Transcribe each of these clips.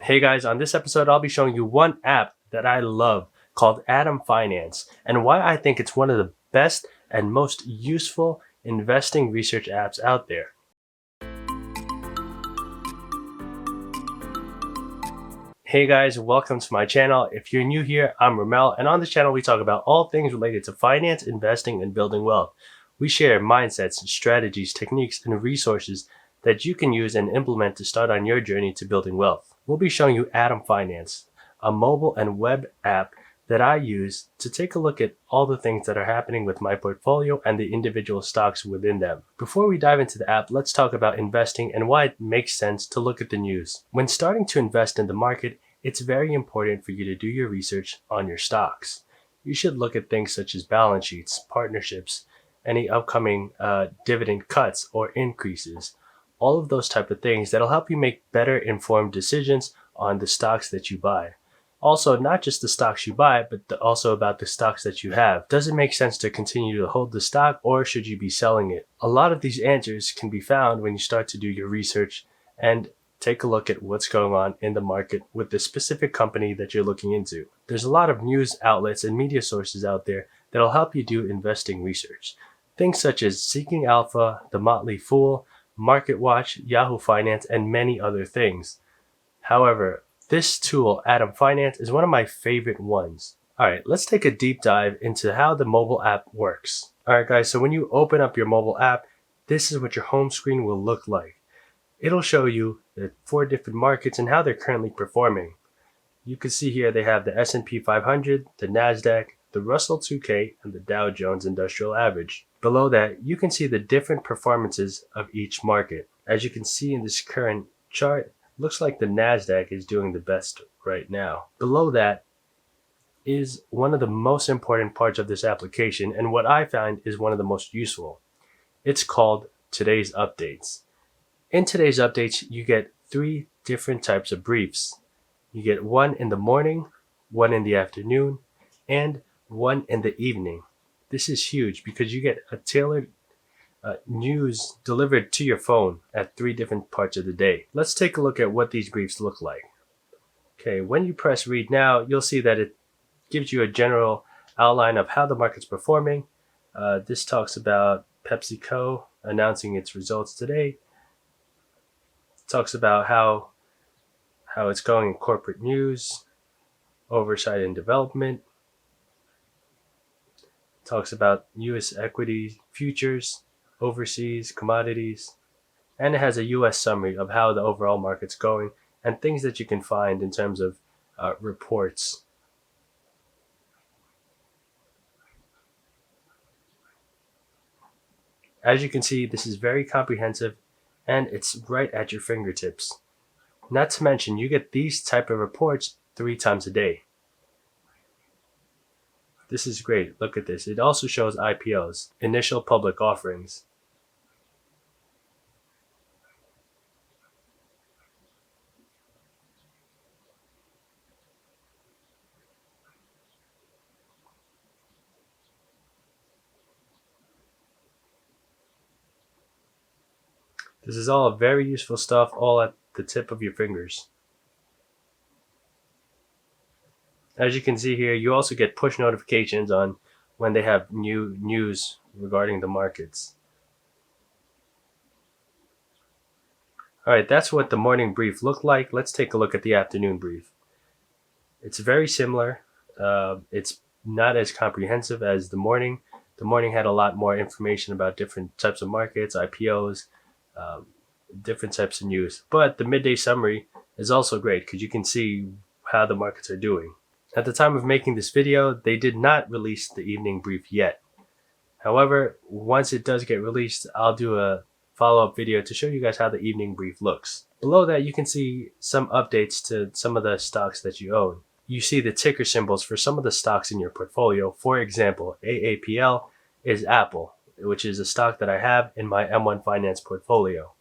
Hey guys, on this episode, I'll be showing you one app that I love called Atom Finance and why I think it's one of the best and most useful investing research apps out there. Hey guys, welcome to my channel. If you're new here, I'm Romel, and on this channel we talk about all things related to finance, investing, and building wealth. We share mindsets, strategies, techniques, and resources that you can use and implement to start on your journey to building wealth. We'll be showing you Atom Finance, a mobile and web app that I use to take a look at all the things that are happening with my portfolio and the individual stocks within them. Before we dive into the app, let's talk about investing and why it makes sense to look at the news. When starting to invest in the market, it's very important for you to do your research on your stocks. You should look at things such as balance sheets, partnerships, any upcoming dividend cuts or increases, all of those type of things that'll help you make better informed decisions on the stocks that you buy. Also, not just the stocks you buy, but also about the stocks that you have. Does it make sense to continue to hold the stock, or should you be selling it? A lot of these answers can be found when you start to do your research and take a look at what's going on in the market with the specific company that you're looking into. There's a lot of news outlets and media sources out there that'll help you do investing research. Things such as Seeking Alpha, The Motley Fool, Market Watch, Yahoo Finance, and many other things. However, this tool, Atom Finance, is one of my favorite ones. Alright, let's take a deep dive into how the mobile app works. Alright guys, so when you open up your mobile app, this is what your home screen will look like. It'll show you the 4 different markets and how they're currently performing. You can see here they have the S&P 500, the NASDAQ, the Russell 2K, and the Dow Jones Industrial Average. Below that, you can see the different performances of each market. As you can see in this current chart, looks like the NASDAQ is doing the best right now. Below that is one of the most important parts of this application, and what I find is one of the most useful. It's called Today's Updates. In Today's Updates, you get 3 different types of briefs. You get one in the morning, one in the afternoon, and one in the evening. This is huge because you get a tailored news delivered to your phone at 3 different parts of the day. Let's take a look at what these briefs look like. Okay, when you press read now, you'll see that it gives you a general outline of how the market's performing. This talks about PepsiCo announcing its results today. It talks about how it's going in corporate news, oversight and development. It talks about U.S. equity futures, overseas commodities, and it has a US summary of how the overall market's going and things that you can find in terms of reports. As you can see, this is very comprehensive and it's right at your fingertips. Not to mention, you get these type of reports 3 times a day. This is great. Look at this. It also shows IPOs, initial public offerings. This is all very useful stuff, all at the tip of your fingers. As you can see here, you also get push notifications on when they have new news regarding the markets. Alright, that's what the morning brief looked like. Let's take a look at the afternoon brief. It's very similar. It's not as comprehensive as the morning. The morning had a lot more information about different types of markets, IPOs, different types of news. But the midday summary is also great because you can see how the markets are doing. At the time of making this video, they did not release the evening brief yet. However, once it does get released, I'll do a follow-up video to show you guys how the evening brief looks. Below that, you can see some updates to some of the stocks that you own. You see the ticker symbols for some of the stocks in your portfolio. For example, AAPL is Apple, which is a stock that I have in my M1 Finance portfolio.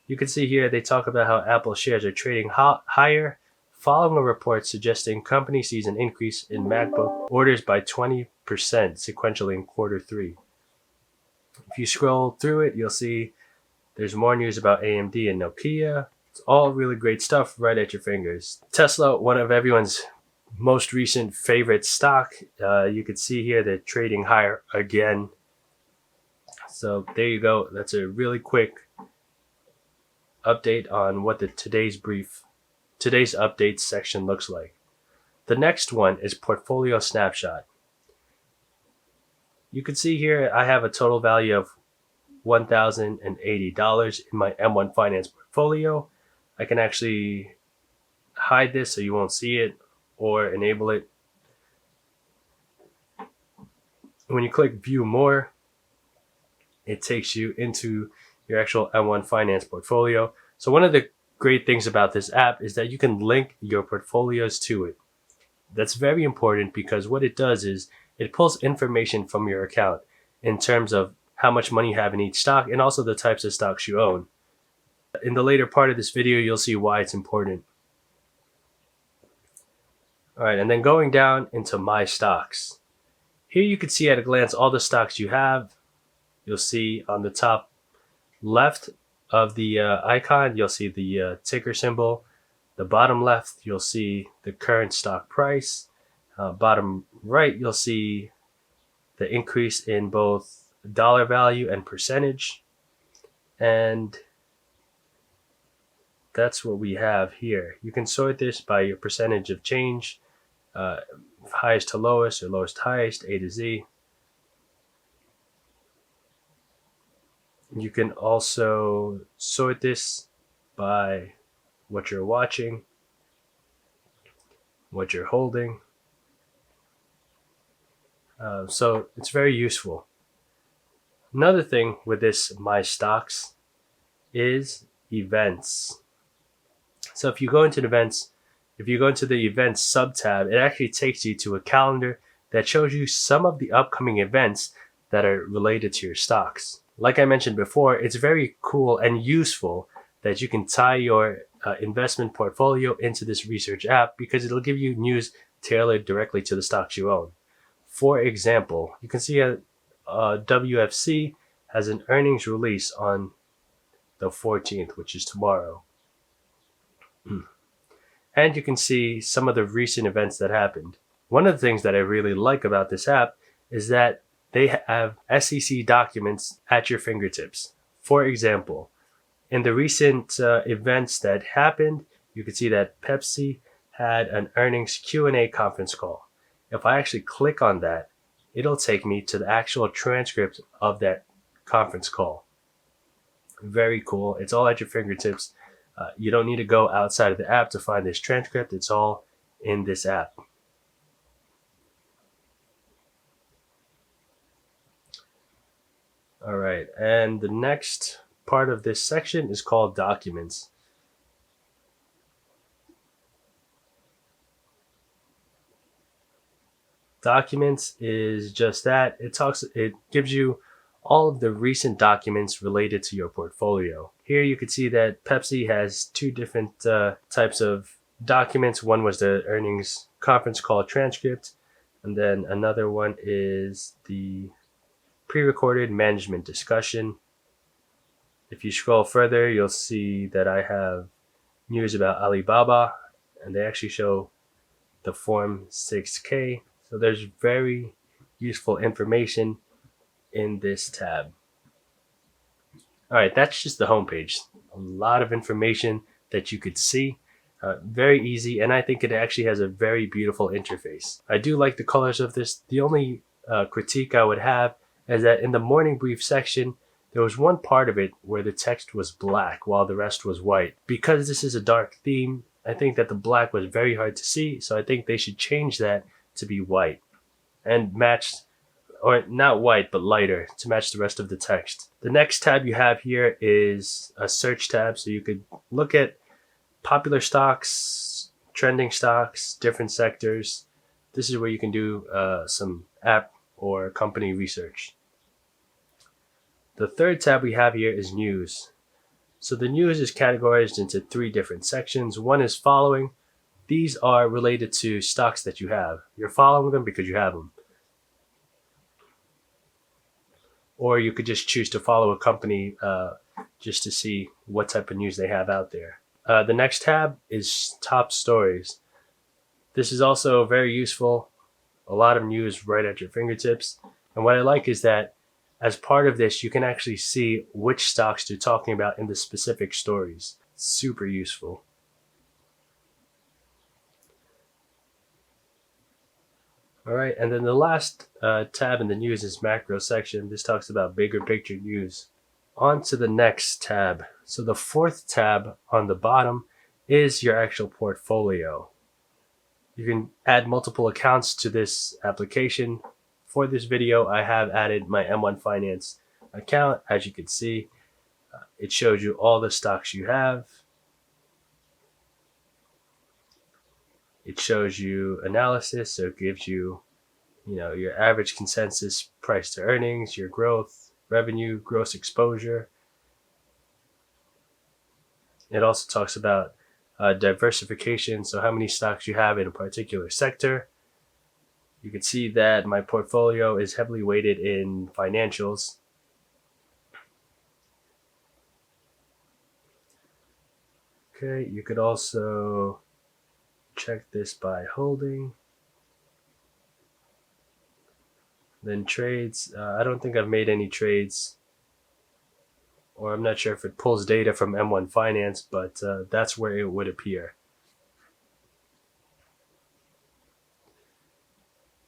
You can see here they talk about how Apple shares are trading higher following a report suggesting company sees an increase in MacBook orders by 20% sequentially in Q3. If you scroll through it, you'll see there's more news about AMD and Nokia. It's all really great stuff right at your fingers. Tesla, one of everyone's most recent favorite stock. You can see here they're trading higher again. So there you go. That's a really quick update on what the today's updates section looks like. The next one is portfolio snapshot. You can see here I have a total value of $1,080 in my M1 Finance portfolio. I can actually hide this so you won't see it, or enable it. When you click view more, it takes you into your actual M1 Finance portfolio. So one of the great things about this app is that you can link your portfolios to it. That's very important because what it does is it pulls information from your account in terms of how much money you have in each stock and also the types of stocks you own. In the later part of this video, you'll see why it's important. All right, and then going down into my stocks. Here you can see at a glance all the stocks you have. You'll see on the top left of the icon, you'll see the ticker symbol. The bottom left, you'll see the current stock price. Bottom right, you'll see the increase in both dollar value and percentage. And that's what we have here. You can sort this by your percentage of change, highest to lowest or lowest to highest, A to Z. You can also sort this by what you're watching, what you're holding. So it's very useful. Another thing with this My Stocks is events. So if you go into events, if you go into the events sub-tab, it actually takes you to a calendar that shows you some of the upcoming events that are related to your stocks. Like I mentioned before, it's very cool and useful that you can tie your investment portfolio into this research app because it'll give you news tailored directly to the stocks you own. For example, you can see WFC has an earnings release on the 14th, which is tomorrow. And you can see some of the recent events that happened. One of the things that I really like about this app is that they have SEC documents at your fingertips. For example, in the recent events that happened, you can see that Pepsi had an earnings Q&A conference call. If I actually click on that, it'll take me to the actual transcript of that conference call. Very cool. It's all at your fingertips. You don't need to go outside of the app to find this transcript. It's all in this app. All right, and the next part of this section is called Documents. Documents is just that. It gives you all of the recent documents related to your portfolio. Here you can see that Pepsi has two different types of documents. One was the earnings conference call transcript, and then another one is the pre-recorded management discussion. If you scroll further, you'll see that I have news about Alibaba, and they actually show the Form 6K. So there's very useful information in this tab. All right, that's just the homepage. A lot of information that you could see. Very easy, and I think it actually has a very beautiful interface. I do like the colors of this. The only critique I would have is that in the morning brief section, there was one part of it where the text was black while the rest was white. Because this is a dark theme, I think that the black was very hard to see, so I think they should change that to be white and match, or not white, but lighter to match the rest of the text. The next tab you have here is a search tab, so you could look at popular stocks, trending stocks, different sectors. This is where you can do some app or company research. The third tab we have here is news. So the news is categorized into three different sections. One is following. These are related to stocks that you have. You're following them because you have them. Or you could just choose to follow a company just to see what type of news they have out there. The next tab is top stories. This is also very useful. A lot of news right at your fingertips. And what I like is that as part of this, you can actually see which stocks they're talking about in the specific stories. Super useful. All right, and then the last tab in the news is macro section. This talks about bigger picture news. On to the next tab. So the fourth tab on the bottom is your actual portfolio. You can add multiple accounts to this application. For this video, I have added my M1 Finance account. As you can see, it shows you all the stocks you have. It shows you analysis, so it gives you, your average consensus price to earnings, your growth, revenue, gross exposure. It also talks about diversification, so how many stocks you have in a particular sector. You can see that my portfolio is heavily weighted in financials. Okay, you could also check this by holding. Then trades. I don't think I've made any trades, or I'm not sure if it pulls data from M1 Finance, but that's where it would appear.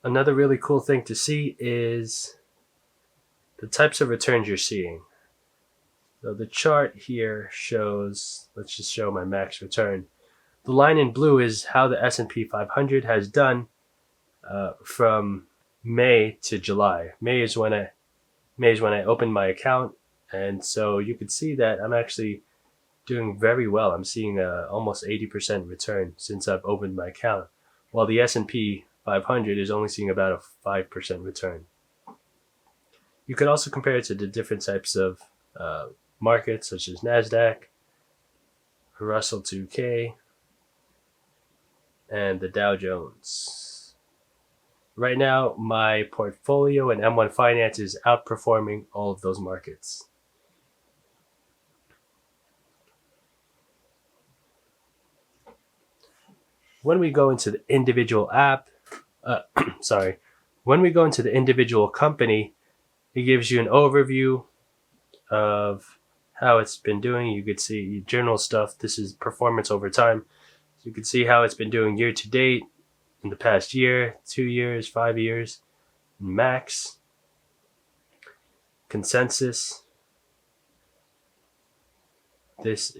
Another really cool thing to see is the types of returns you're seeing. So the chart here shows, let's just show my max return. The line in blue is how the S&P 500 has done from May to July. May is when I opened my account, and so you could see that I'm actually doing very well. I'm seeing almost 80% return since I've opened my account, while the S&P 500 is only seeing about a 5% return. You could also compare it to the different types of markets, such as NASDAQ, Russell 2K, and the Dow Jones. Right now, my portfolio in M1 Finance is outperforming all of those markets. When we go into the individual when we go into the individual company, it gives you an overview of how it's been doing. You could see general stuff. This is performance over time. So you can see how it's been doing year to date, in the past year, 2 years, 5 years, max, consensus. This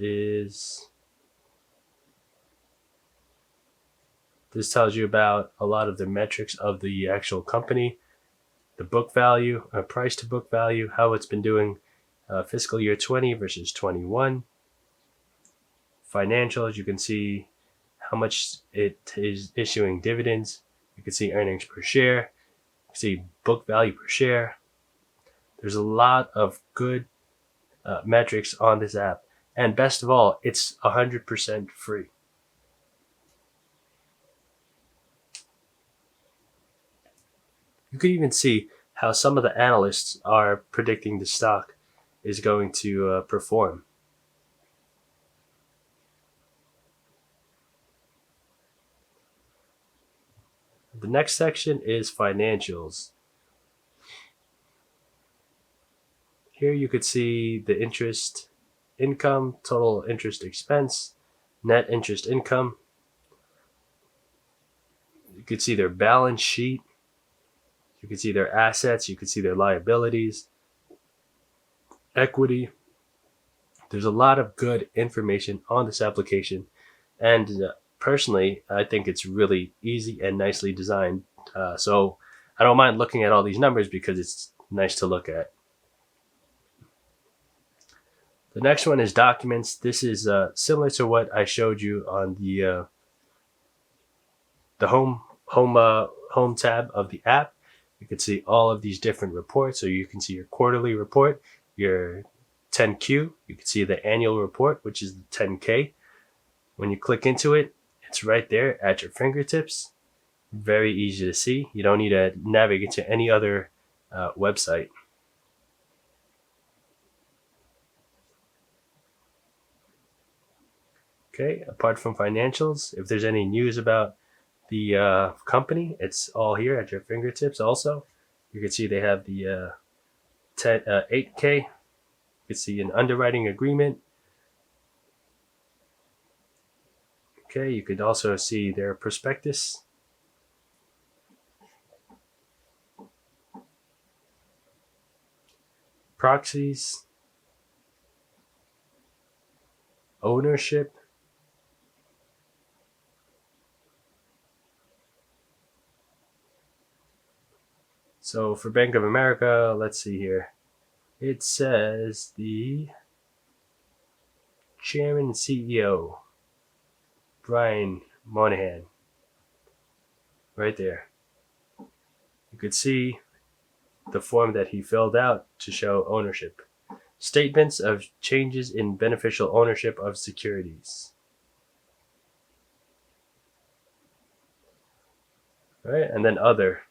tells you about a lot of the metrics of the actual company, the book value, price to book value, how it's been doing fiscal year 20 versus 21. Financials, you can see how much it is issuing dividends. You can see earnings per share. You can see book value per share. There's a lot of good metrics on this app. And best of all, it's 100% free. You could even see how some of the analysts are predicting the stock is going to perform. The next section is financials. Here you could see the interest income, total interest expense, net interest income. You could see their balance sheet. You can see their assets. You can see their liabilities, equity. There's a lot of good information on this application, and personally, I think it's really easy and nicely designed. So I don't mind looking at all these numbers because it's nice to look at. The next one is documents. This is similar to what I showed you on the home tab of the app. You can see all of these different reports. So you can see your quarterly report, your 10Q. You can see the annual report, which is the 10K. When you click into it, it's right there at your fingertips. Very easy to see. You don't need to navigate to any other website. Okay, apart from financials, if there's any news about the company, it's all here at your fingertips. Also, you can see they have the 8K. You can see an underwriting agreement. Okay, you could also see their prospectus. Proxies. Ownership. So for Bank of America, let's see here. It says the chairman and CEO, Brian Moynihan, right there. You could see the form that he filled out to show ownership. Statements of changes in beneficial ownership of securities. All right, and then other.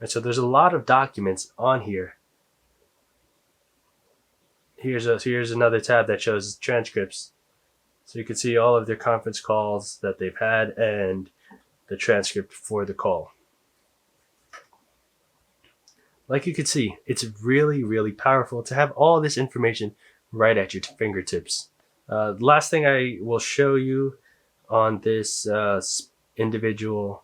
And so there's a lot of documents on here. Here's another tab that shows transcripts. So you can see all of their conference calls that they've had and the transcript for the call. Like you can see, it's really, really powerful to have all this information right at your fingertips. The last thing I will show you on this individual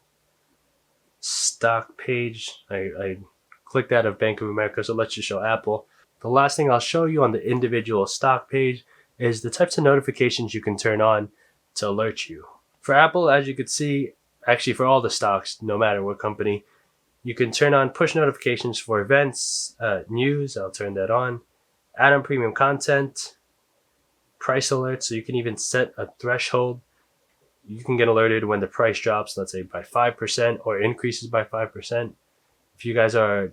stock page, I clicked out of Bank of America, so let's just show Apple. The last thing I'll show you on the individual stock page is the types of notifications you can turn on to alert you. For Apple, as you can see, actually for all the stocks, no matter what company, you can turn on push notifications for events, news, I'll turn that on, add on premium content, price alerts, so you can even set a threshold. You can get alerted when the price drops, let's say by 5% or increases by 5%. If you guys are,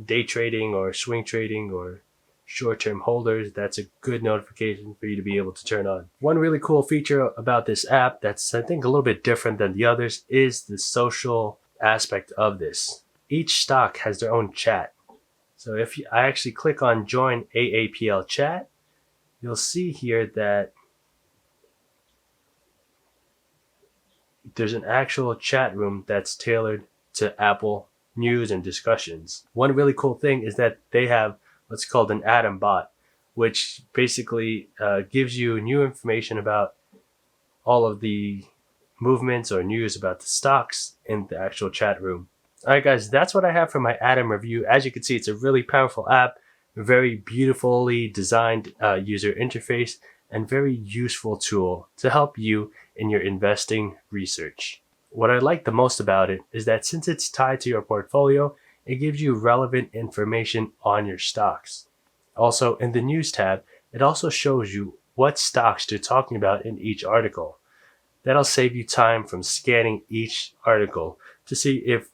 day trading or swing trading or short-term holders, that's a good notification for you to be able to turn on. One really cool feature about this app that's, I think, a little bit different than the others is the social aspect of this. Each stock has their own chat. So if I actually click on join AAPL chat, you'll see here that there's an actual chat room that's tailored to Apple news and discussions. One really cool thing is that they have what's called an Atom bot, which basically gives you new information about all of the movements or news about the stocks in the actual chat room. All right, guys, that's what I have for my Atom review. As you can see, it's a really powerful app, very beautifully designed user interface, and very useful tool to help you in your investing research. What I like the most about it is that since it's tied to your portfolio, it gives you relevant information on your stocks. Also, in the news tab, it also shows you what stocks they're talking about in each article. That'll save you time from scanning each article to see if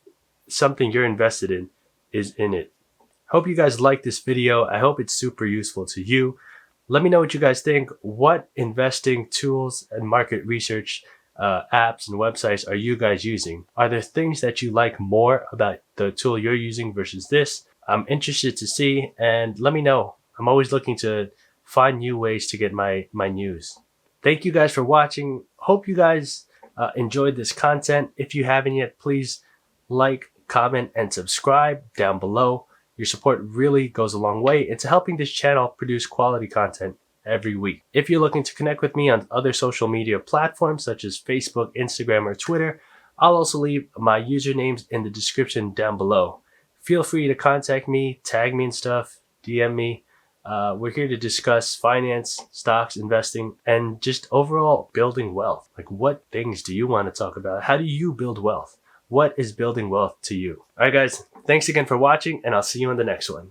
something you're invested in is in it. Hope you guys like this video. I hope it's super useful to you. Let me know what you guys think. What investing tools and market research apps and websites are you guys using? Are there things that you like more about the tool you're using versus this? I'm interested to see, and let me know. I'm always looking to find new ways to get my news. Thank you guys for watching. Hope you guys enjoyed this content. If you haven't yet, please like, comment, and subscribe down below. Your support really goes a long way into helping this channel produce quality content every week. If you're looking to connect with me on other social media platforms such as Facebook, Instagram, or Twitter, I'll also leave my usernames in the description down below. Feel free to contact me, tag me and stuff, DM me. We're here to discuss finance, stocks, investing, and just overall building wealth. Like, what things do you want to talk about? How do you build wealth? What is building wealth to you? All right, guys, thanks again for watching, and I'll see you on the next one.